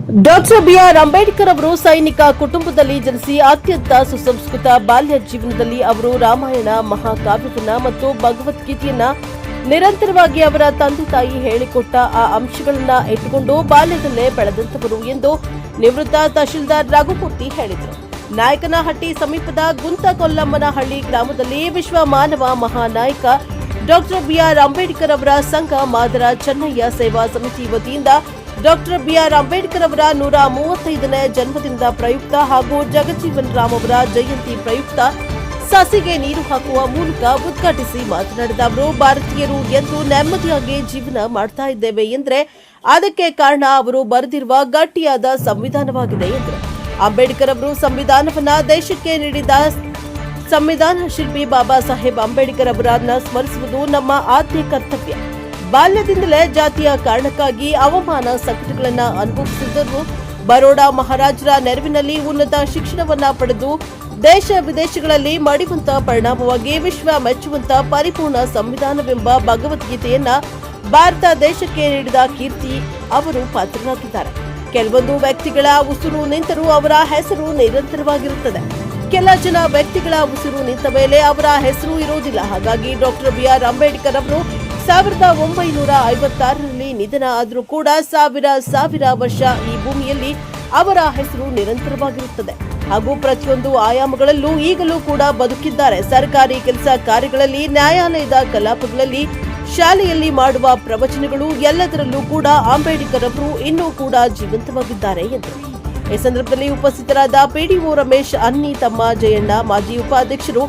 Doctor B R Ambedkar ಅವರು ಸೈನಿಕ ಕುಟುಂಬದಲ್ಲಿ ಜನಿಸಿ ಅತ್ಯಂತ ಸುಸಂಸ್ಕೃತ ಬಾಲ್ಯ ಜೀವನದಲ್ಲಿ ಅವರು ರಾಮಾಯಣ ಮಹಾಕಾವ್ಯವನ್ನ ಮತ್ತು ಭಗವದ್ಗೀತೆಯನ್ನ ನಿರಂತರವಾಗಿ ಅವರ ತಂದೆ ತಾಯಿ ಹೇಳಿಕೊಟ್ಟ ಆ ಅಂಶಗಳನ್ನ ಇಟ್ಟುಕೊಂಡು ಬಾಲ್ಯದಲ್ಲೇ ಬೆಳೆದಂತವರು ಎಂದು ನಿವೃತ್ತ ತಹಶೀಲ್ದಾರ್ ರಘುಮೂರ್ತಿ ಹೇಳಿದರು. ನಾಯಕನಹಟ್ಟಿ ಸಮೀಪದ ಗುಂತಕೊಲ್ಲಮ್ಮನಹಳ್ಳಿ ಗ್ರಾಮದಲ್ಲಿ ವಿಶ್ವ ಮಾನವ ಮಹಾನಾಯಕ ಡಾಕ್ಟರ್ ಬಿಆರ್ ಅಂಬೇಡ್ಕರ್ ಅವರ ಸಂಘ ಮಾದರ ಚೆನ್ನಯ್ಯ ಸೇವಾ ಸಮಿತಿ ವತಿಯಿಂದ ಡಾಕ್ಟರ್ ಬಿಆರ್ ಅಂಬೇಡ್ಕರ್ ಅವರ 135ನೇ ಜನ್ಮದಿನದ ಪ್ರಯುಕ್ತ ಹಾಗೂ ಜಗಜೀವನ್ ರಾಮ್ ಅವರ ಜಯಂತಿ ಪ್ರಯುಕ್ತ ಸಸಿಗೆ ನೀರು ಹಾಕುವ ಮೂಲಕ ಉದ್ಘಾಟಿಸಿ ಮಾತನಾಡಿದ ಅವರು, ಭಾರತೀಯರು ಎಂದು ನೆಮ್ಮದಿಯಾಗಿ ಜೀವನ ಮಾಡ್ತಾ ಇದ್ದೇವೆ ಎಂದರೆ ಅದಕ್ಕೆ ಕಾರಣ ಅವರು ಬರೆದಿರುವ ಗಟ್ಟಿಯಾದ ಸಂವಿಧಾನವಾಗಿದೆ ಎಂದರು. ಅಂಬೇಡ್ಕರ್ ಅವರು ಸಂವಿಧಾನವನ್ನ ದೇಶಕ್ಕೆ ನೀಡಿದ ಸಂವಿಧಾನ ಶಿಲ್ಪಿ ಬಾಬಾ ಸಾಹೇಬ್ ಅಂಬೇಡ್ಕರ್ ಅವರನ್ನ ಸ್ಮರಿಸುವುದು ನಮ್ಮ ಆದ್ಯ ಕರ್ತವ್ಯ. ಬಾಲ್ಯದಿಂದಲೇ ಜಾತಿಯ ಕಾರಣಕ್ಕಾಗಿ ಅವಮಾನ ಸಂಕಟಗಳನ್ನು ಅನುಭವಿಸಿದ್ದರು. ಬರೋಡಾ ಮಹಾರಾಜರ ನೆರವಿನಲ್ಲಿ ಉನ್ನತ ಶಿಕ್ಷಣವನ್ನ ಪಡೆದು ದೇಶ ವಿದೇಶಗಳಲ್ಲಿ ಮಡಿಯುವಂತ ಪರಿಣಾಮವಾಗಿ ವಿಶ್ವ ಮೆಚ್ಚುವಂತ ಪರಿಪೂರ್ಣ ಸಂವಿಧಾನವೆಂಬ ಭಗವದ್ಗೀತೆಯನ್ನ ಭಾರತ ದೇಶಕ್ಕೆ ನೀಡಿದ ಕೀರ್ತಿ ಅವರು ಪಾತ್ರರಾಗಿದ್ದಾರೆ. ಕೆಲವೊಂದು ವ್ಯಕ್ತಿಗಳ ಉಸಿರು ನಿಂತರೂ ಅವರ ಹೆಸರು ನಿರಂತರವಾಗಿರುತ್ತದೆ. ಕೆಲ ಜನ ವ್ಯಕ್ತಿಗಳ ಉಸಿರು ನಿಂತ ಮೇಲೆ ಅವರ ಹೆಸರು ಇರುವುದಿಲ್ಲ. ಹಾಗಾಗಿ ಡಾಕ್ಟರ್ ಬಿಆರ್ ಅಂಬೇಡ್ಕರ್ ಅವರು 1956ರಲ್ಲಿ ನಿಧನ ಆದರೂ ಕೂಡ ಸಾವಿರ ವರ್ಷ ಈ ಭೂಮಿಯಲ್ಲಿ ಅವರ ಹೆಸರು ನಿರಂತರವಾಗಿರುತ್ತದೆ ಹಾಗೂ ಪ್ರತಿಯೊಂದು ಆಯಾಮಗಳಲ್ಲೂ ಈಗಲೂ ಕೂಡ ಬದುಕಿದ್ದಾರೆ. ಸರ್ಕಾರಿ ಕೆಲಸ ಕಾರ್ಯಗಳಲ್ಲಿ, ನ್ಯಾಯಾಲಯದ ಕಲಾಪಗಳಲ್ಲಿ, ಶಾಲೆಯಲ್ಲಿ ಮಾಡುವ ಪ್ರವಚನಗಳು ಎಲ್ಲದರಲ್ಲೂ ಕೂಡ ಅಂಬೇಡ್ಕರ್ ಅವರು ಇನ್ನೂ ಕೂಡ ಜೀವಂತವಾಗಿದ್ದಾರೆ ಎಂದರು. ಈ ಸಂದರ್ಭದಲ್ಲಿ ಉಪಸ್ಥಿತರಾದ ಪಿಡಿಒ ರಮೇಶ್, ಅನ್ನಿ ತಮ್ಮ ಜಯಣ್ಣ, ಮಾಜಿ ಉಪಾಧ್ಯಕ್ಷರು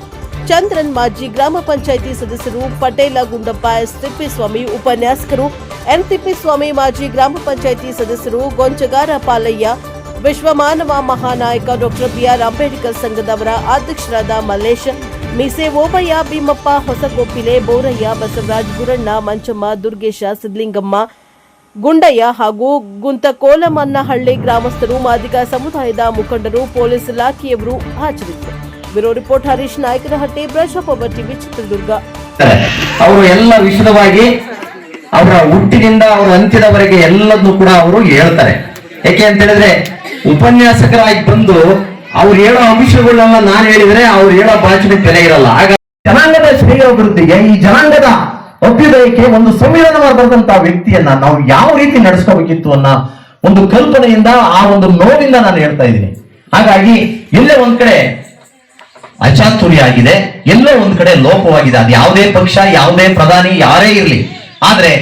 ಚಂದ್ರನ್, ಮಾಜಿ ಗ್ರಾಮ ಪಂಚಾಯಿತಿ ಸದಸ್ಯರು ಪಟೇಲ ಗುಂಡಪ್ಪ, ಎಸ್ ತಿಪ್ಪೇಸ್ವಾಮಿ, ಉಪನ್ಯಾಸಕರು ಎನ್ ತಿಪ್ಪೇಸ್ವಾಮಿ, ಮಾಜಿ ಗ್ರಾಮ ಪಂಚಾಯಿತಿ ಸದಸ್ಯರು ಗೊಂಚಗಾರ ಪಾಲಯ್ಯ, ವಿಶ್ವ ಮಾನವ ಮಹಾನಾಯಕ ಡಾಕ್ಟರ್ ಬಿಆರ್ ಅಂಬೇಡ್ಕರ್ ಸಂಘದವರ ಅಧ್ಯಕ್ಷರಾದ ಮಲ್ಲೇಶ್, ಮೀಸೆ ಓಬಯ್ಯ, ಭೀಮಪ್ಪ, ಹೊಸಕೋಪಿಲೆ, ಬೋರಯ್ಯ, ಬಸವರಾಜ್, ಗುರಣ್ಣ, ಮಂಚಮ್ಮ, ದುರ್ಗೇಶ, ಸಿದ್ಲಿಂಗಮ್ಮ, ಗುಂಡಯ್ಯ ಹಾಗೂ ಗುಂತಕೋಲಮನ್ನಹಳ್ಳಿ ಗ್ರಾಮಸ್ಥರು, ಮಾದಿಗ ಸಮುದಾಯದ ಮುಖಂಡರು, ಪೊಲೀಸ್ ಇಲಾಖೆಯವರು ಹಾಜರಿದ್ದರು. Bureau report Harish, Nayakanahatti, Prajapower TV, Chitradurga. ಅವರು ಎಲ್ಲ ವಿಶದವಾಗಿ ಅವರ ಹುಟ್ಟಿನಿಂದ ಅವರ ಅಂತ್ಯದವರೆಗೆ ಎಲ್ಲದನ್ನು ಕೂಡ ಅವರು ಹೇಳ್ತಾರೆ. ಯಾಕೆ ಅಂತ ಹೇಳಿದ್ರೆ ಉಪನ್ಯಾಸಕರಾಗಿ ಬಂದು ಅವ್ರು ಹೇಳೋ ಅಂಶಗಳನ್ನ ನಾನು ಹೇಳಿದ್ರೆ ಅವ್ರು ಹೇಳೋ ಭಾಷಣಕ್ಕೆ ಬೆಲೆ ಇರಲ್ಲ. ಆಗ ಜನಾಂಗದ ಶ್ರೇಯೋಭಿವೃದ್ಧಿಗೆ, ಈ ಜನಾಂಗದ ಅಭ್ಯುದಯಕ್ಕೆ ಒಂದು ಸಂವಿಧಾನವಾಗಿ ಬರೆದಂತಹ ವ್ಯಕ್ತಿಯನ್ನ ನಾವು ಯಾವ ರೀತಿ ನಡೆಸ್ಕೋಬೇಕಿತ್ತು ಅನ್ನೋ ಒಂದು ಕಲ್ಪನೆಯಿಂದ, ಆ ಒಂದು ನೋವಿಂದ ನಾನು ಹೇಳ್ತಾ ಇದ್ದೀನಿ. ಹಾಗಾಗಿ ಎಲ್ಲೇ ಒಂದ್ ಕಡೆ ಅಚಾತುರ್ಯ ಆಗಿದೆ, ಎಲ್ಲೋ ಒಂದ್ ಕಡೆ ಲೋಪವಾಗಿದೆ. ಅದು ಯಾವುದೇ ಪಕ್ಷ, ಯಾವುದೇ ಪ್ರಧಾನಿ, ಯಾರೇ ಇರಲಿ. ಆದ್ರೆ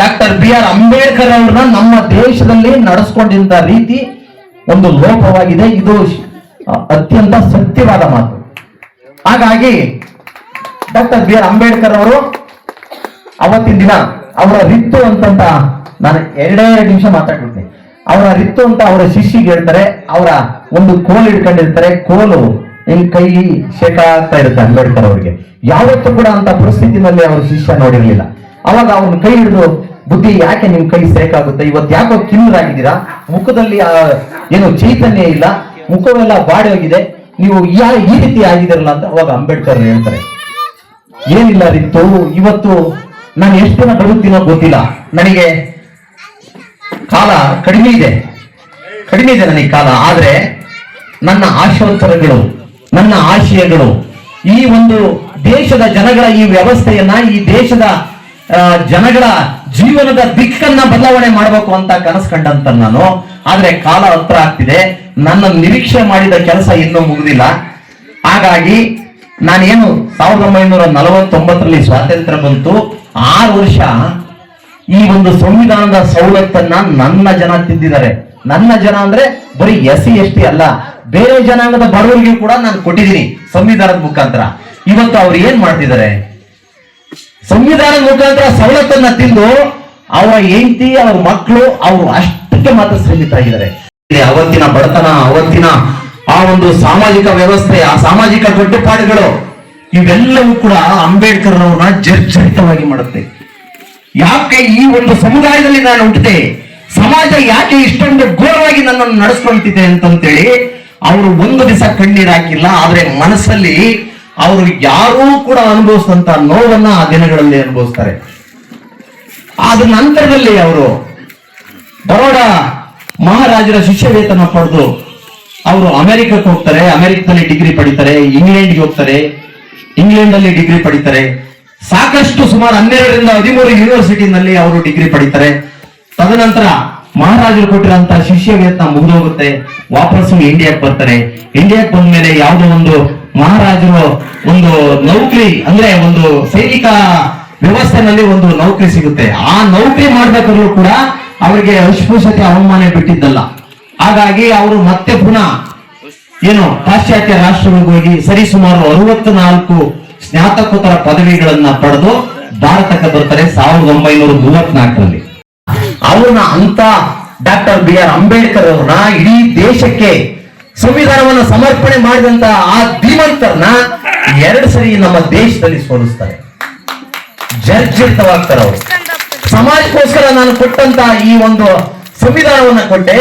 ಡಾಕ್ಟರ್ ಬಿಆರ್ ಅಂಬೇಡ್ಕರ್ ಅವ್ರನ್ನ ನಮ್ಮ ದೇಶದಲ್ಲಿ ನಡೆಸ್ಕೊಂಡಿದ್ದ ರೀತಿ ಒಂದು ಲೋಪವಾಗಿದೆ. ಇದು ಅತ್ಯಂತ ಸತ್ಯವಾದ ಮಾತು. ಹಾಗಾಗಿ ಡಾಕ್ಟರ್ ಬಿಆರ್ ಅಂಬೇಡ್ಕರ್ ಅವರು ಅವತ್ತಿನ ದಿನ ಅವರ ರಿತ್ತು ಅಂತ ನಾನು 2 ನಿಮಿಷ ಮಾತಾಡ್ಬಿಡ್ತೀನಿ. ಅವರ ರಿತ್ತು ಅಂತ ಅವರ ಶಿಷ್ಯಿಗೆ ಹೇಳ್ತಾರೆ. ಅವರ ಒಂದು ಕೋಲು ಇಟ್ಕೊಂಡಿರ್ತಾರೆ. ಕೋಲು ಇಲ್ಲಿ ಕೈ ಶೇಕ ಆಗ್ತಾ ಇರುತ್ತೆ ಅಂಬೇಡ್ಕರ್ ಅವರಿಗೆ. ಯಾವತ್ತೂ ಕೂಡ ಅಂತ ಪರಿಸ್ಥಿತಿನಲ್ಲಿ ಅವ್ರ ಶಿಷ್ಯ ನೋಡಿರ್ಲಿಲ್ಲ. ಅವಾಗ ಅವನ ಕೈ ಹಿಡಿದು, ಬುದ್ಧಿ ಯಾಕೆ ನಿಮ್ ಕೈ ಸೇಕಾಗುತ್ತೆ, ಇವತ್ತು ಯಾಕೋ ಕಿನ್ನರಾಗಿದ್ದೀರಾ, ಮುಖದಲ್ಲಿ ಏನು ಚೈತನ್ಯ ಇಲ್ಲ, ಮುಖವೆಲ್ಲ ಬಾಡಿ ಹೋಗಿದೆ, ನೀವು ಈ ರೀತಿ ಆಗಿದಿರಲ್ಲ ಅಂತ ಅವಾಗ ಅಂಬೇಡ್ಕರ್ ಹೇಳ್ತಾರೆ. ಏನಿಲ್ಲ ರಿತ್ತು, ಇವತ್ತು ನಾನು ಎಷ್ಟು ದಿನ ಬದುಕ್ತೀನೋ ಗೊತ್ತಿಲ್ಲ, ನನಗೆ ಕಾಲ ಕಡಿಮೆ ಇದೆ ನನಗೆ ಕಾಲ. ಆದ್ರೆ ನನ್ನ ಆಶೋತ್ತರಗಳು, ನನ್ನ ಆಶಯಗಳು, ಈ ಒಂದು ದೇಶದ ಜನಗಳ ಈ ವ್ಯವಸ್ಥೆಯನ್ನ, ಈ ದೇಶದ ಜನಗಳ ಜೀವನದ ದಿಕ್ಕನ್ನ ಬದಲಾವಣೆ ಮಾಡಬೇಕು ಅಂತ ಕನಸು ಕಂಡಂತ ನಾನು. ಆದ್ರೆ ಕಾಲ ಹತ್ರ ಆಗ್ತಿದೆ, ನನ್ನ ನಿರೀಕ್ಷೆ ಮಾಡಿದ ಕೆಲಸ ಇನ್ನೂ ಮುಗಿದಿಲ್ಲ. ಹಾಗಾಗಿ ನಾನೇನು 1949ರಲ್ಲಿ ಸ್ವಾತಂತ್ರ್ಯ ಬಂತು, 6 ವರ್ಷ ಈ ಒಂದು ಸಂವಿಧಾನದ ಸವಲತ್ತನ್ನ ನನ್ನ ಜನ ತಿಂದಿದ್ದಾರೆ. ನನ್ನ ಜನ ಅಂದ್ರೆ ಬರೀ SC/ST ಅಲ್ಲ, ಬೇರೆ ಜನಾಂಗದ ಬಡವರಿಗೆ ಕೂಡ ನಾನು ಕೊಟ್ಟಿದ್ದೀನಿ ಸಂವಿಧಾನದ ಮುಖಾಂತರ. ಇವತ್ತು ಅವ್ರು ಏನ್ ಮಾಡ್ತಿದ್ದಾರೆ, ಸಂವಿಧಾನದ ಮುಖಾಂತರ ಸವಲತ್ತನ್ನ ತಿಂದು ಅವರ ಹೆಂಡತಿ, ಅವ್ರ ಮಕ್ಕಳು, ಅವರು ಅಷ್ಟಕ್ಕೆ ಮಾತ್ರ ಶ್ರೀಮಿತರಾಗಿದ್ದಾರೆ. ಅವತ್ತಿನ ಬಡತನ, ಅವತ್ತಿನ ಆ ಒಂದು ಸಾಮಾಜಿಕ ವ್ಯವಸ್ಥೆ, ಆ ಸಾಮಾಜಿಕ ಕಟ್ಟುಪಾಡುಗಳು ಇವೆಲ್ಲವೂ ಕೂಡ ಅಂಬೇಡ್ಕರ್ ಅವರನ್ನ ಜರ್ಜರಿತವಾಗಿ ಮಾಡುತ್ತೆ. ಯಾಕೆ ಈ ಒಂದು ಸಮುದಾಯದಲ್ಲಿ ನಾನು ಹುಟ್ಟಿದೆ, ಸಮಾಜ ಯಾಕೆ ಇಷ್ಟೊಂದು ಘೋರವಾಗಿ ನನ್ನನ್ನು ನಡೆಸ್ಕೊಂತಿದೆ ಅಂತೇಳಿ ಅವರು ಒಂದು ದಿವಸ ಕಣ್ಣೀರು ಹಾಕಿಲ್ಲ. ಆದ್ರೆ ಮನಸ್ಸಲ್ಲಿ ಅವರು ಯಾರೂ ಕೂಡ ಅನುಭವಿಸಿದಂತ ನೋವನ್ನ ಆ ದಿನಗಳಲ್ಲಿ ಅನುಭವಿಸ್ತಾರೆ. ಆದ ನಂತರದಲ್ಲಿ ಅವರು ಬರೋಡಾ ಮಹಾರಾಜರ ಶಿಷ್ಯವೇತನ ಪಡೆದು ಅವರು ಅಮೆರಿಕಕ್ಕೆ ಹೋಗ್ತಾರೆ, ಅಮೆರಿಕದಲ್ಲಿ ಡಿಗ್ರಿ ಪಡಿತಾರೆ, ಇಂಗ್ಲೆಂಡ್ಗೆ ಹೋಗ್ತಾರೆ, ಇಂಗ್ಲೆಂಡ್ ಅಲ್ಲಿ ಡಿಗ್ರಿ ಪಡಿತಾರೆ. ಸಾಕಷ್ಟು ಸುಮಾರು 12ರಿಂದ 13 ಯೂನಿವರ್ಸಿಟಿನಲ್ಲಿ ಅವರು ಡಿಗ್ರಿ ಪಡಿತಾರೆ. ತದನಂತರ ಮಹಾರಾಜರು ಕೊಟ್ಟಿರುವಂತಹ ಶಿಷ್ಯವೇತನ ಮುಗಿದೋಗುತ್ತೆ. ವಾಪಸ್ಸು ಇಂಡಿಯಾಕ್ಕೆ ಬರ್ತಾರೆ. ಇಂಡಿಯಾಕ್ಕೆ ಬಂದ್ಮೇಲೆ ಯಾವುದೋ ಒಂದು ಮಹಾರಾಜರು ಒಂದು ನೌಕರಿ ಅಂದ್ರೆ ಒಂದು ಸೈನಿಕ ವ್ಯವಸ್ಥೆನಲ್ಲಿ ಒಂದು ನೌಕರಿ ಸಿಗುತ್ತೆ. ಆ ನೌಕರಿ ಮಾಡ್ಬೇಕಾದ್ರೂ ಕೂಡ ಅವರಿಗೆ ಅಸ್ಪೃಶ್ಯತೆ ಅವಮಾನ ಬಿಟ್ಟಿದ್ದಲ್ಲ. ಹಾಗಾಗಿ ಅವರು ಮತ್ತೆ ಪುನಃ ಪಾಶ್ಚಾತ್ಯ ರಾಷ್ಟ್ರಗಳಿಗೆ ಹೋಗಿ ಸರಿಸುಮಾರು 64 ಸ್ನಾತಕೋತ್ತರ ಪದವಿಗಳನ್ನ ಪಡೆದು ಭಾರತಕ್ಕೆ ಬರ್ತಾರೆ 1934ರಲ್ಲಿ. ಅವ್ರನ್ನ ಅಂತ ಡಾಕ್ಟರ್ BR ಅಂಬೇಡ್ಕರ್ ಅವ್ರನ್ನ ಇಡೀ ದೇಶಕ್ಕೆ ಸಂವಿಧಾನವನ್ನ ಸಮರ್ಪಣೆ ಮಾಡಿದಂತ ಆ ಧೀಮಂತರನ್ನ 2 ಸರಿ ನಮ್ಮ ದೇಶದಲ್ಲಿ ಸೋಲಿಸ್ತಾರೆ. ಜರ್ಜರಿತವಾಗ್ತಾರೆ ಅವರು. ಸಮಾಜಕ್ಕೋಸ್ಕರ ನಾನು ಕೊಟ್ಟಂತ ಈ ಒಂದು ಸಂವಿಧಾನವನ್ನ ಕೊಟ್ಟೆ,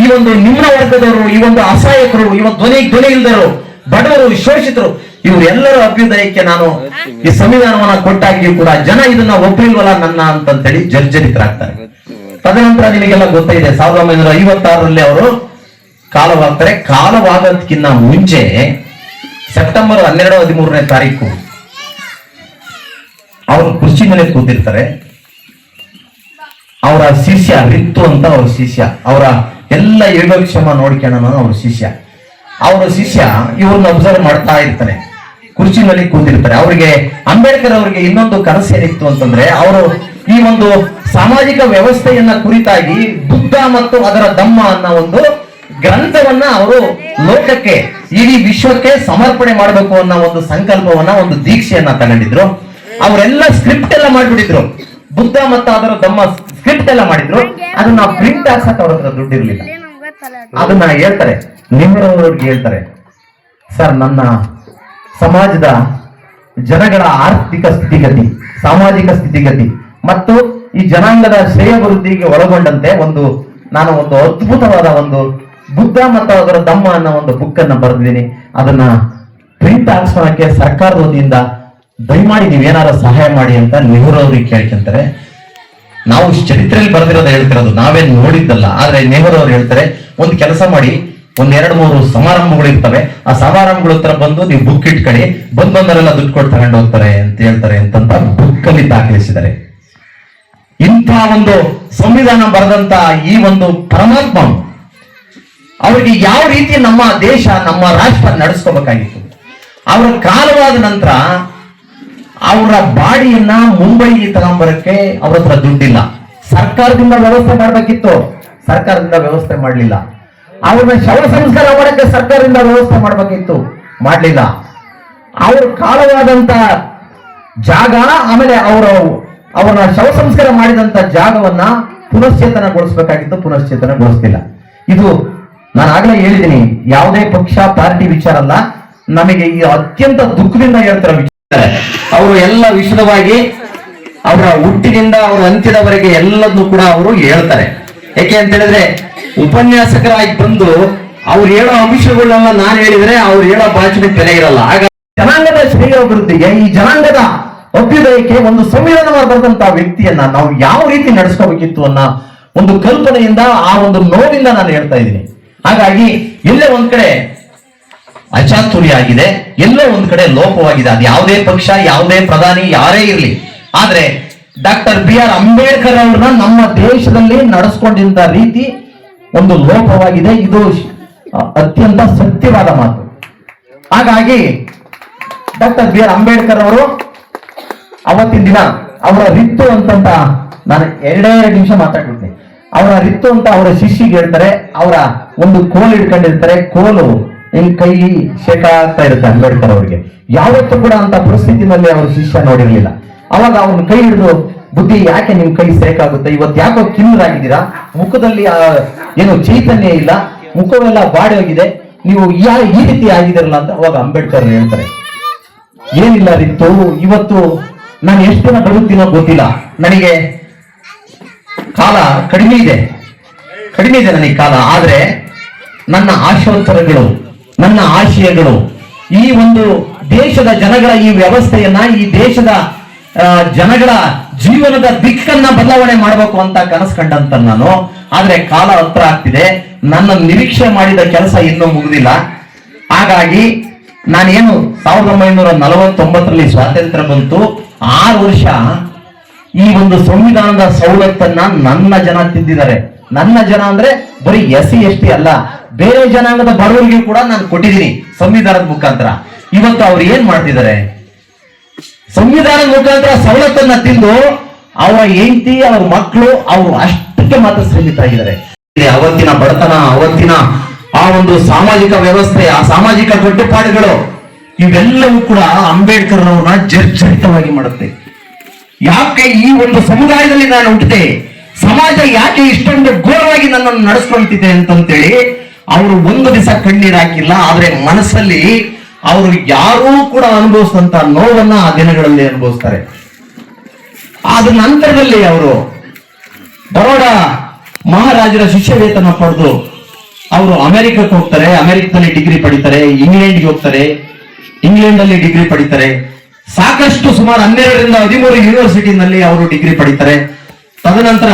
ಈ ಒಂದು ನಿಮ್ನ ವರ್ಗದವರು, ಈ ಒಂದು ಅಸಹಾಯಕರು, ಧ್ವನಿ ಇಲ್ದರು, ಬಡವರು, ಶೋಷಿತರು, ಇವರೆಲ್ಲರ ಅಭ್ಯುದಯಕ್ಕೆ ನಾನು ಈ ಸಂವಿಧಾನವನ್ನ ಕೊಟ್ಟಾಗಿಯೂ ಕೂಡ ಜನ ಇದನ್ನ ಒಪ್ಪಿಲ್ವಲ್ಲ ನನ್ನ ಅಂತಂತೇಳಿ ಜರ್ಜರಿತರಾಗ್ತಾರೆ. ತದನಂತರ ನಿಮಗೆಲ್ಲ ಗೊತ್ತಿದೆ 1956ರಲ್ಲಿ ಅವರು ಕಾಲವಾಗ್ತಾರೆ. ಕಾಲವಾಗೋದಕ್ಕಿಂತ ಮುಂಚೆ ಸೆಪ್ಟೆಂಬರ್ 12-13ನೇ ತಾರೀಕು ಅವರು ಕುರ್ಚಿ ಮೇಲೆ ಕೂತಿರ್ತಾರೆ. ಅವರ ಶಿಷ್ಯ ರಿತ್ತು ಅಂತ ಅವ್ರ ಶಿಷ್ಯ, ಅವರ ಎಲ್ಲ ಯೋಗಕ್ಷೇಮ ನೋಡ್ಕೊಳ್ಳೋಣ ಅವ್ರ ಶಿಷ್ಯ. ಅವರ ಶಿಷ್ಯ ಇವ್ರನ್ನ ಅಬ್ಸರ್ವ್ ಮಾಡ್ತಾ ಇರ್ತಾನೆ, ಕುರ್ಚಿನಲ್ಲಿ ಕೂತಿರ್ತಾರೆ. ಅವರಿಗೆ ಅಂಬೇಡ್ಕರ್ ಅವರಿಗೆ ಇನ್ನೊಂದು ಕನಸು ಏನಿತ್ತು ಅಂತಂದ್ರೆ, ಅವರು ಈ ಒಂದು ಸಾಮಾಜಿಕ ವ್ಯವಸ್ಥೆಯನ್ನ ಕುರಿತಾಗಿ ಬುದ್ಧ ಮತ್ತು ಅದರ ಧಮ್ಮ ಅನ್ನೋ ಒಂದು ಗ್ರಂಥವನ್ನ ಅವರು ಲೋಕಕ್ಕೆ, ಇಡೀ ವಿಶ್ವಕ್ಕೆ ಸಮರ್ಪಣೆ ಮಾಡಬೇಕು ಅನ್ನೋ ಒಂದು ಸಂಕಲ್ಪವನ್ನ, ಒಂದು ದೀಕ್ಷೆಯನ್ನ ತಗೊಂಡಿದ್ರು. ಅವರೆಲ್ಲ ಸ್ಕ್ರಿಪ್ಟ್ ಎಲ್ಲ ಮಾಡ್ಬಿಟ್ಟಿದ್ರು. ಬುದ್ಧ ಮತ್ತು ಅದರ ಧಮ್ಮ ಸ್ಕ್ರಿಪ್ಟ್ ಎಲ್ಲ ಮಾಡಿದ್ರು. ಅದನ್ನ ಪ್ರಿಂಟ್ ಹಾಕ್ಸಕ್ ಅವ್ರ ಹತ್ರ ದುಡ್ಡಿರ್ಲಿಲ್ಲ. ಅದನ್ನ ಹೇಳ್ತಾರೆ, ನೆಹರೂರವ್ರಿಗೆ ಹೇಳ್ತಾರೆ, ಸರ್ ನನ್ನ ಸಮಾಜದ ಜನಗಳ ಆರ್ಥಿಕ ಸ್ಥಿತಿಗತಿ, ಸಾಮಾಜಿಕ ಸ್ಥಿತಿಗತಿ ಮತ್ತು ಈ ಜನಾಂಗದ ಶ್ರೇಯಾಭಿವೃದ್ಧಿಗೆ ಒಳಗೊಂಡಂತೆ ನಾನು ಒಂದು ಅದ್ಭುತವಾದ ಒಂದು ಬುದ್ಧ ಮತ್ತು ಅದರ ಧಮ್ಮ ಅನ್ನೋ ಒಂದು ಬುಕ್ ಅನ್ನ ಬರೆದಿದ್ದೀನಿ. ಅದನ್ನ ಪ್ರಿಂಟ್ ಹಾಕ್ಸೋಣಕ್ಕೆ ಸರ್ಕಾರದ ವತಿಯಿಂದ ದಯಮಾಡಿ ನೀವೇನಾದ್ರು ಸಹಾಯ ಮಾಡಿ ಅಂತ ನೆಹರು ಅವ್ರಿಗೆ ಕೇಳ್ಕೊಂತಾರೆ. ನಾವು ಚರಿತ್ರೆಯಲ್ಲಿ ಬರೆದಿರೋದು ಹೇಳ್ತಿರೋದು, ನಾವೇನ್ ನೋಡಿದ್ದಲ್ಲ. ಆದ್ರೆ ನೆಹರು ಅವ್ರು ಹೇಳ್ತಾರೆ, ಒಂದು ಕೆಲಸ ಮಾಡಿ, 1-2-3 ಸಮಾರಂಭಗಳು ಇರ್ತವೆ, ಆ ಸಮಾರಂಭಗಳ ಹತ್ರ ಬಂದು ನೀವು ಬುಕ್ ಇಟ್ಕೊಳ್ಳಿ, ಬಂದವರೆಲ್ಲ ದುಡ್ಡು ಕೊಟ್ಟು ತಗೊಂಡು ಹೋಗ್ತಾರೆ ಅಂತ ಹೇಳ್ತಾರೆ ಅಂತಂತ ಬುಕ್ ಅಲ್ಲಿ ದಾಖಲಿಸಿದ್ದಾರೆ. ಇಂಥ ಒಂದು ಸಂವಿಧಾನ ಬರೆದಂತ ಈ ಒಂದು ಪರಮಾತ್ಮ ಅವರಿಗೆ ಯಾವ ರೀತಿ ನಮ್ಮ ದೇಶ, ನಮ್ಮ ರಾಷ್ಟ್ರ ನಡೆಸ್ಕೋಬೇಕಾಗಿತ್ತು. ಅವರ ಕಾಲವಾದ ನಂತರ ಅವರ ಬಾಡಿಯನ್ನ ಮುಂಬೈಗೆ ತಗೊಂಬರಕ್ಕೆ ಅವ್ರ ಹತ್ರ ದುಡ್ಡಿಲ್ಲ. ಸರ್ಕಾರದಿಂದ ವ್ಯವಸ್ಥೆ ಮಾಡ್ಬೇಕಿತ್ತು, ಸರ್ಕಾರದಿಂದ ವ್ಯವಸ್ಥೆ ಮಾಡಲಿಲ್ಲ. ಅವ್ರನ್ನ ಶವ ಸಂಸ್ಕಾರ ಮಾಡಕ್ಕೆ ಸರ್ಕಾರದಿಂದ ವ್ಯವಸ್ಥೆ ಮಾಡ್ಬೇಕಿತ್ತು, ಮಾಡ್ಲಿಲ್ಲ. ಅವ್ರ ಕಾಲವಾದಂತ ಜಾಗ, ಆಮೇಲೆ ಅವರ ಶವ ಸಂಸ್ಕಾರ ಮಾಡಿದಂತ ಜಾಗವನ್ನ ಪುನಶ್ಚೇತನಗೊಳಿಸಬೇಕಾಗಿತ್ತು, ಪುನಶ್ಚೇತನಗೊಳಿಸ್ತಿಲ್ಲ. ಇದು ನಾನು ಆಗ್ಲೇ ಹೇಳಿದ್ದೀನಿ, ಯಾವುದೇ ಪಕ್ಷ ಪಾರ್ಟಿ ವಿಚಾರ ಅಲ್ಲ, ನಮಗೆ ಈ ಅತ್ಯಂತ ದುಃಖದಿಂದ ಹೇಳ್ತಾರೆ ವಿಚಾರ. ಅವರು ಎಲ್ಲ ವಿಶದವಾಗಿ ಅವರ ಹುಟ್ಟಿನಿಂದ ಅವರ ಅಂತ್ಯದವರೆಗೆ ಎಲ್ಲದನ್ನು ಕೂಡ ಅವರು ಹೇಳ್ತಾರೆ. ಯಾಕೆ ಅಂತ ಹೇಳಿದ್ರೆ, ಉಪನ್ಯಾಸಕರಾಗಿ ಬಂದು ಅವ್ರು ಹೇಳೋ ಅಂಶಗಳನ್ನ ನಾನು ಹೇಳಿದ್ರೆ ಅವ್ರು ಹೇಳೋ ಭಾಷಣೆ ಬೆಲೆ ಇರಲ್ಲ. ಆಗ ಜನಾಂಗದ ಶ್ರೇಯಾಭಿವೃದ್ಧಿಗೆ, ಈ ಜನಾಂಗದ ಅಭ್ಯುದಯಕ್ಕೆ ಒಂದು ಸಂವಿಧಾನ ಬರೆದಂತಹ ವ್ಯಕ್ತಿಯನ್ನ ನಾವು ಯಾವ ರೀತಿ ನಡೆಸ್ಕೋಬೇಕಿತ್ತು ಅನ್ನೋ ಒಂದು ಕಲ್ಪನೆಯಿಂದ, ಆ ಒಂದು ನೋವಿಂದ ನಾನು ಹೇಳ್ತಾ ಇದ್ದೀನಿ. ಹಾಗಾಗಿ ಎಲ್ಲೇ ಒಂದ್ ಕಡೆ ಅಚಾತುರ್ಯ ಆಗಿದೆ, ಎಲ್ಲೋ ಒಂದ್ ಕಡೆ ಲೋಪವಾಗಿದೆ. ಅದು ಯಾವುದೇ ಪಕ್ಷ, ಯಾವುದೇ ಪ್ರಧಾನಿ, ಯಾರೇ ಇರಲಿ. ಆದ್ರೆ ಡಾಕ್ಟರ್ BR ಅಂಬೇಡ್ಕರ್ ಅವ್ರನ್ನ ನಮ್ಮ ದೇಶದಲ್ಲಿ ನಡೆಸ್ಕೊಂಡಿದ್ದ ರೀತಿ ಒಂದು ಲೋಪವಾಗಿದೆ. ಇದು ಅತ್ಯಂತ ಸತ್ಯವಾದ ಮಾತು. ಹಾಗಾಗಿ ಡಾಕ್ಟರ್ BR ಅಂಬೇಡ್ಕರ್ ಅವರು ಅವತ್ತಿನ ದಿನ ಅವರ ರಿತ್ತು ಅಂತಂತ, ನಾನು 2 ನಿಮಿಷ ಮಾತಾಡ್ಬಿಡ್ತೀನಿ. ಅವರ ರಿತ್ತು ಅಂತ ಅವರ ಶಿಷ್ಯಿಗೆ ಹೇಳ್ತಾರೆ. ಅವರ ಒಂದು ಕೋಲು ಇಟ್ಕೊಂಡಿರ್ತಾರೆ, ಕೋಲು ನಿಮ್ ಕೈ ಶೇಕ ಆಗ್ತಾ ಇರುತ್ತೆ ಅಂಬೇಡ್ಕರ್ ಅವರಿಗೆ. ಯಾವತ್ತೂ ಕೂಡ ಅಂತ ಪರಿಸ್ಥಿತಿನಲ್ಲಿ ಅವ್ರ ಶಿಷ್ಯ ನೋಡಿರ್ಲಿಲ್ಲ. ಅವಾಗ ಅವನ ಕೈ ಹಿಡಿದು, ಬುದ್ಧಿ ಯಾಕೆ ನಿಮ್ ಕೈ ಸೇಕಾಗುತ್ತೆ, ಇವತ್ತು ಯಾಕೋ ಕಿನ್ನರಾಗಿದ್ದೀರಾ, ಮುಖದಲ್ಲಿ ಏನು ಚೈತನ್ಯ ಇಲ್ಲ, ಮುಖವೆಲ್ಲ ಬಾಡಿ ಹೋಗಿದೆ, ನೀವು ಈ ರೀತಿ ಆಗಿದಿರಲ್ಲ ಅಂತ ಅವಾಗ ಅಂಬೇಡ್ಕರ್ ಹೇಳ್ತಾರೆ. ಏನಿಲ್ಲ ರಿತ್ತು, ಇವತ್ತು ನಾನು ಎಷ್ಟು ದಿನ ಬದುಕ್ತೀನೋ ಗೊತ್ತಿಲ್ಲ, ನನಗೆ ಕಾಲ ಕಡಿಮೆ ಇದೆ ನನಗೆ ಕಾಲ. ಆದ್ರೆ ನನ್ನ ಆಶೋತ್ತರಗಳು, ನನ್ನ ಆಶಯಗಳು, ಈ ಒಂದು ದೇಶದ ಜನಗಳ ಈ ವ್ಯವಸ್ಥೆಯನ್ನ, ಈ ದೇಶದ ಜನಗಳ ಜೀವನದ ದಿಕ್ಕನ್ನ ಬದಲಾವಣೆ ಮಾಡಬೇಕು ಅಂತ ಕನಸು ಕಂಡಂತ ನಾನು. ಆದ್ರೆ ಕಾಲ ಹತ್ರ ಆಗ್ತಿದೆ, ನನ್ನ ನಿರೀಕ್ಷೆ ಮಾಡಿದ ಕೆಲಸ ಇನ್ನೂ ಮುಗಿದಿಲ್ಲ. ಹಾಗಾಗಿ ನಾನೇನು 1949ರಲ್ಲಿ ಸ್ವಾತಂತ್ರ್ಯ ಬಂತು, 6 ವರ್ಷ ಈ ಒಂದು ಸಂವಿಧಾನದ ಸವಲತ್ತನ್ನ ನನ್ನ ಜನ ತಿಂದಿದ್ದಾರೆ. ನನ್ನ ಜನ ಅಂದ್ರೆ ಬರೀ SC ST ಅಲ್ಲ, ಬೇರೆ ಜನಾಂಗದ ಬಡವರಿಗೂ ಕೂಡ ನಾನು ಕೊಟ್ಟಿದ್ದೀನಿ ಸಂವಿಧಾನದ ಮುಖಾಂತರ. ಇವತ್ತು ಅವ್ರು ಏನ್ ಮಾಡ್ತಿದ್ದಾರೆ? ಸಂವಿಧಾನದ ಮುಖಾಂತರ ಸವಲತ್ತನ್ನ ತಿಂದು ಅವರ ಹೆಂಡತಿ, ಅವ್ರ ಮಕ್ಕಳು, ಅವರು ಅಷ್ಟಕ್ಕೆ ಮಾತ್ರ ಸೀಮಿತರಾಗಿದ್ದಾರೆ. ಅವತ್ತಿನ ಬಡತನ, ಅವತ್ತಿನ ಆ ಒಂದು ಸಾಮಾಜಿಕ ವ್ಯವಸ್ಥೆ, ಆ ಸಾಮಾಜಿಕ ಕಟ್ಟುಪಾಡುಗಳು ಇವೆಲ್ಲವೂ ಕೂಡ ಅಂಬೇಡ್ಕರ್ ಅವ್ರನ್ನ ಜರ್ಜರಿತವಾಗಿ ಮಾಡುತ್ತೆ. ಯಾಕೆ ಈ ಒಂದು ಸಮುದಾಯದಲ್ಲಿ ನಾನು ಹುಟ್ಟಿದೆ, ಸಮಾಜ ಯಾಕೆ ಇಷ್ಟೊಂದು ಘೋರವಾಗಿ ನನ್ನನ್ನು ನಡೆಸ್ಕೊಳ್ತಿದೆ ಅಂತಂತೇಳಿ ಅವರು ಒಂದು ದಿವಸ ಕಣ್ಣೀರು ಹಾಕಿಲ್ಲ. ಆದ್ರೆ ಮನಸ್ಸಲ್ಲಿ ಅವರು ಯಾರೂ ಕೂಡ ಅನುಭವಿಸಿದಂತ ನೋವನ್ನ ಆ ದಿನಗಳಲ್ಲಿ ಅನುಭವಿಸ್ತಾರೆ. ಆದ ನಂತರದಲ್ಲಿ ಅವರು ಬರೋಡ ಮಹಾರಾಜರ ಶಿಷ್ಯ ವೇತನ ಪಡೆದು ಅವರು ಅಮೆರಿಕಕ್ಕೆ ಹೋಗ್ತಾರೆ. ಅಮೆರಿಕದಲ್ಲಿ ಡಿಗ್ರಿ ಪಡಿತಾರೆ. ಇಂಗ್ಲೆಂಡ್ಗೆ ಹೋಗ್ತಾರೆ. ಇಂಗ್ಲೆಂಡ್ ಅಲ್ಲಿ ಡಿಗ್ರಿ ಪಡಿತಾರೆ. ಸಾಕಷ್ಟು ಸುಮಾರು 12 ರಿಂದ 13 ಯೂನಿವರ್ಸಿಟಿನಲ್ಲಿ ಅವರು ಡಿಗ್ರಿ ಪಡಿತಾರೆ. ತದನಂತರ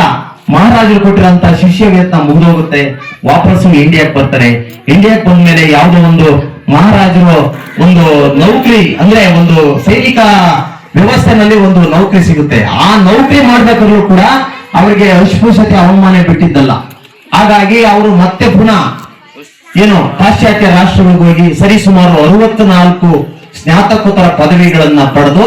ಮಹಾರಾಜರು ಕೊಟ್ಟಿರುವಂತಹ ಶಿಷ್ಯ ವೇತನ ಮುಗಿದೋಗುತ್ತೆ. ವಾಪಸ್ಸು ಇಂಡಿಯಾಕ್ಕೆ ಬರ್ತಾರೆ. ಇಂಡಿಯಾಕ್ಕೆ ಬಂದ ಮೇಲೆ ಯಾವುದೋ ಒಂದು ಮಹಾರಾಜರು ಒಂದು ನೌಕರಿ, ಅಂದ್ರೆ ಒಂದು ಸೈನಿಕ ವ್ಯವಸ್ಥೆನಲ್ಲಿ ಒಂದು ನೌಕರಿ ಸಿಗುತ್ತೆ. ಆ ನೌಕರಿ ಮಾಡ್ಬೇಕಾದ್ರೂ ಕೂಡ ಅವರಿಗೆ ಅಸ್ಪೃಶ್ಯತೆ ಅವಮಾನ ಬಿಟ್ಟಿದ್ದಲ್ಲ. ಹಾಗಾಗಿ ಅವರು ಮತ್ತೆ ಪುನಃ ಏನು ಪಾಶ್ಚಾತ್ಯ ರಾಷ್ಟ್ರಗಳಿಗೆ ಹೋಗಿ ಸರಿಸುಮಾರು 64 ಸ್ನಾತಕೋತ್ತರ ಪದವಿಗಳನ್ನ ಪಡೆದು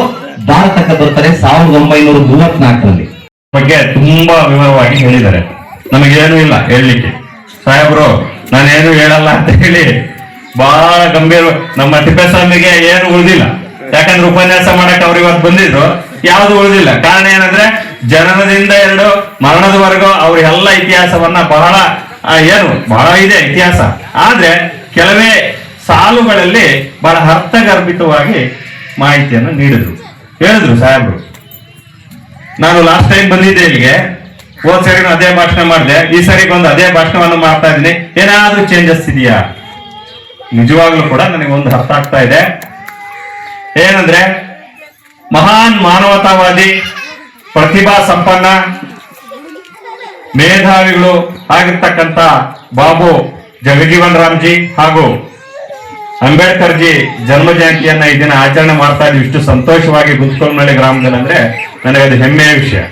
ಭಾರತಕ್ಕೆ ಬರ್ತಾರೆ 1934ರಲ್ಲಿ. ಬಗ್ಗೆ ತುಂಬಾ ವಿವರವಾಗಿ ಹೇಳಿದ್ದಾರೆ. ನಮಗೇನು ಇಲ್ಲ ಹೇಳಲಿಕ್ಕೆ. ಸಾಹೇಬ್ರು ನಾನೇನು ಹೇಳಲ್ಲ ಅಂತ ಹೇಳಿ ಬಹಳ ಗಂಭೀರ. ನಮ್ಮ ತಿಪ್ಪೇಸ್ವಾಮಿಗೆ ಏನು ಉಳಿದಿಲ್ಲ, ಯಾಕಂದ್ರೆ ಉಪನ್ಯಾಸ ಮಾಡಕ್ಕೆ ಅವ್ರು ಇವತ್ತು ಬಂದಿದ್ರು, ಯಾವ್ದು ಉಳಿದಿಲ್ಲ. ಕಾರಣ ಏನಂದ್ರೆ ಜನನದಿಂದ ಎರಡು ಮರಣದವರೆಗೂ ಅವ್ರ ಎಲ್ಲ ಇತಿಹಾಸವನ್ನ ಬಹಳ ಇದೆ ಇತಿಹಾಸ. ಆದ್ರೆ ಕೆಲವೇ ಸಾಲುಗಳಲ್ಲಿ ಬಹಳ ಅರ್ಥಗರ್ಭಿತವಾಗಿ ಮಾಹಿತಿಯನ್ನು ಹೇಳಿದ್ರು ಸಾಹೇಬ್ರು. ನಾನು ಲಾಸ್ಟ್ ಟೈಮ್ ಬಂದಿದ್ದೆ ಇಲ್ಲಿಗೆ, ಹೋದ್ ಸರಿ ಅದೇ ಭಾಷಣ ಮಾಡಿದೆ, ಈ ಸರಿ ಬಂದು ಅದೇ ಭಾಷಣವನ್ನು ಮಾಡ್ತಾ ಇದ್ದೀನಿ. ಏನಾದ್ರೂ ಚೇಂಜಸ್ ಇದೆಯಾ? ನಿಜವಾಗ್ಲೂ ಕೂಡ ನನಗೆ ಒಂದು ಅರ್ಥ ಆಗ್ತಾ ಇದೆ. ಏನಂದ್ರೆ ಮಹಾನ್ ಮಾನವತಾವಾದಿ, ಪ್ರತಿಭಾ ಸಂಪನ್ನ, ಮೇಧಾವಿಗಳು ಆಗಿರ್ತಕ್ಕಂಥ ಬಾಬು ಜಗಜೀವನ್ ರಾಮ್ಜಿ ಹಾಗೂ ಅಂಬೇಡ್ಕರ್ ಜಿ ಜನ್ಮ ಜಯಂತಿಯನ್ನ ಈ ದಿನ ಆಚರಣೆ ಮಾಡ್ತಾ ಇದ್ವಿ ಇಷ್ಟು ಸಂತೋಷವಾಗಿ ಗುಂತ್ಕೊಂಡ್ನಳ್ಳಿ ಗ್ರಾಮದಲ್ಲಿ. ಅಂದ್ರೆ ನನಗೆ ಅದು ಹೆಮ್ಮೆಯ ವಿಷಯ.